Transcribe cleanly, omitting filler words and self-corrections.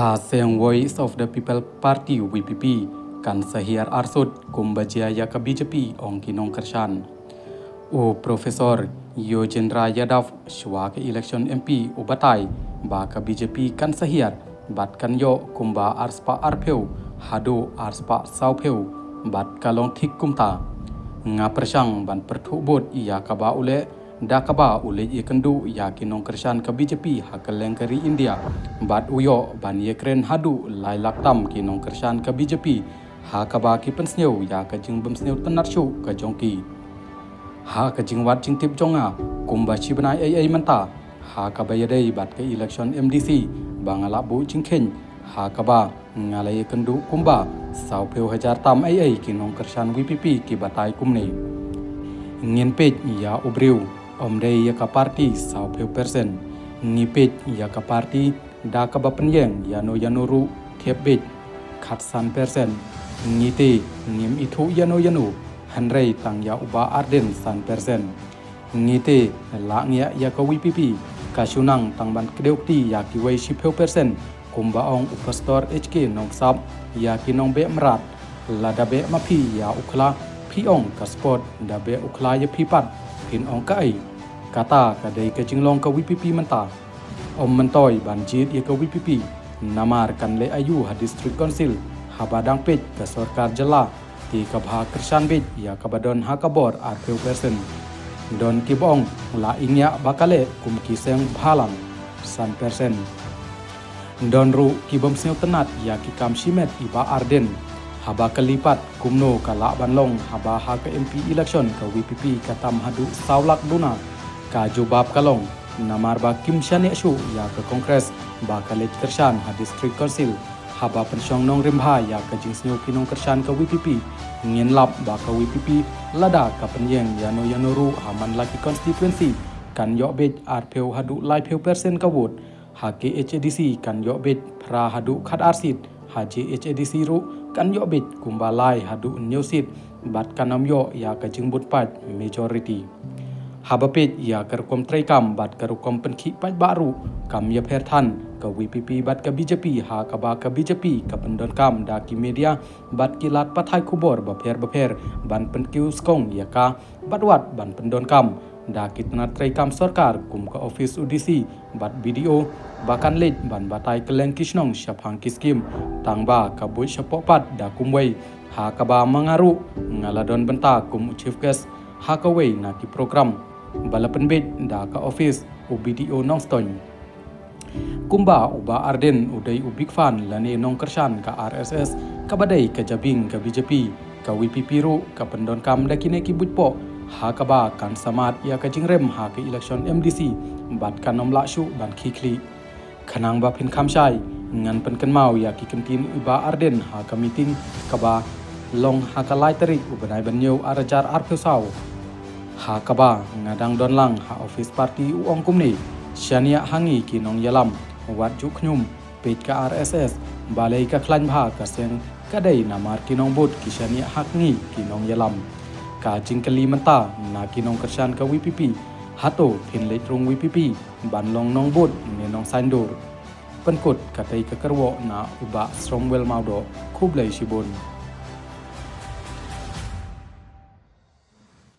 Seng Voice of the People Party VPP kan sahir arsud kumbajaya ke BJP ong kinong kershan. Profesor Yojendra Yadav shwa ke election MP ubatai ba ke BJP kan sahir bat kan yo kumba arspa arpeu hado arspa saupeu bat kalong thik kumta nga persang ban perthubot ia kaba ule da kaba ule ye kendu ya kinong kershan ke BJP hakaleng kari India bat uyo ban ye kren hadu lai laktam kinong kershan ke BJP ha kaba ki pensneu ya ka jing bemsneu tenar shu ka jongki ha ka jing wat jing tip jonga kumba chibanai ai manta ha kaba yadai bat ke election MDC bangala bu jingkhen ha kaba ngalai kendu kumba saupeu hajar tam ai kinong kershan VPP ki batai kumne ngin pej ya ubriu omdei ya ka parti saupeu persen ngi pej ya ka parti da ka ba penyeng yanuru thiepbej khatsan persen ngite ngim ithu yanu hanrei tang ya uba arden san persen ngite la ngia ya ka VPP kasunang tangban kedeukti ya ki wei sipeu persen kumba ong upastor HK nong sap ya ki nong be merat la da be mapi ya ukla pi ong ka sport da be ukla ya pi pat pin ong ka ai kata ka dei ka jinglong ka VPP menta om mentoi banjit ya ka VPP namar kan le ayu ha district council habadang pej ka sarkar jala ti ka bha kershan bej ya ka badon ha kabor arpeu persen don kibong la ingya bakale kum kiseng bhalang san persen don ru kibom sneu tenat ya ki kam shimet iba arden haba kalipat kumno kala banlong haba ha ka MP election ka VPP katam hadu saulak duna ka jubab kalong namar ba kim shane shu ya ka kongres ba kalet kershan ha district council haba pensyong nong rimha ya ka jingsneu kinong kershan ka VPP ngin lap ba ka VPP lada ka penyeng yanuru haman laki constituency kan yo bej arpeu hadu lai peu persen ka vote ha KHADC kan yo bej pra hadu khat arsit ha JHADC ru kan yo bej kumba lai hadu newsit bat kanam yo ya ka jingbut pat majority haba pej ya karkom traikam bat karukom penkhi pat baru kam ya pher than ka VPP bat ka BJP ha ka ba ka BJP ka pendon kam da ki media bat ki lat pathai khubor ba pher ban penkiu skong ya ka bat wat ban pendon kam da ki tna traikam sarkar kum ka office UDC bat BDO bakan lej ban batai keleng kisnong shaphang ki scheme tangba ka bui shapo pat da kumwei ha ka ba mangaru ngaladon benta kum chief guest ha ka wei na ki program balapan bed da ka office UBDO Nongston kumba uba arden udai ubik fan lane nong kershan ka RSS ka badai ka jabing ka BJP ka VPP ru ka pendon kam dakine ki butpo ha ka ba kan samat ya ka jingrem ha ka election MDC bat kanom la shu ban khikli khanang ba phin kham shai ngan pen kan mau ya ki kentin uba arden ha ka meeting ka ba long ha ka lai tarik ubanai banyo arajar arphusau ha ka ba ngadang don lang ha office party uong kumni shania hangi ki nong yalam wat juk khnum pej ka RSS balai ka khlan bha ka seng ka dei namar ki nong bot ki shania hakngi ki nong yalam ka jingkali menta na ki nong kershan ka VPP hato phin letrung VPP banlong nong bot ne nong sandor penkut ka tei ka kerwo na uba strongwell maudo khublai shibon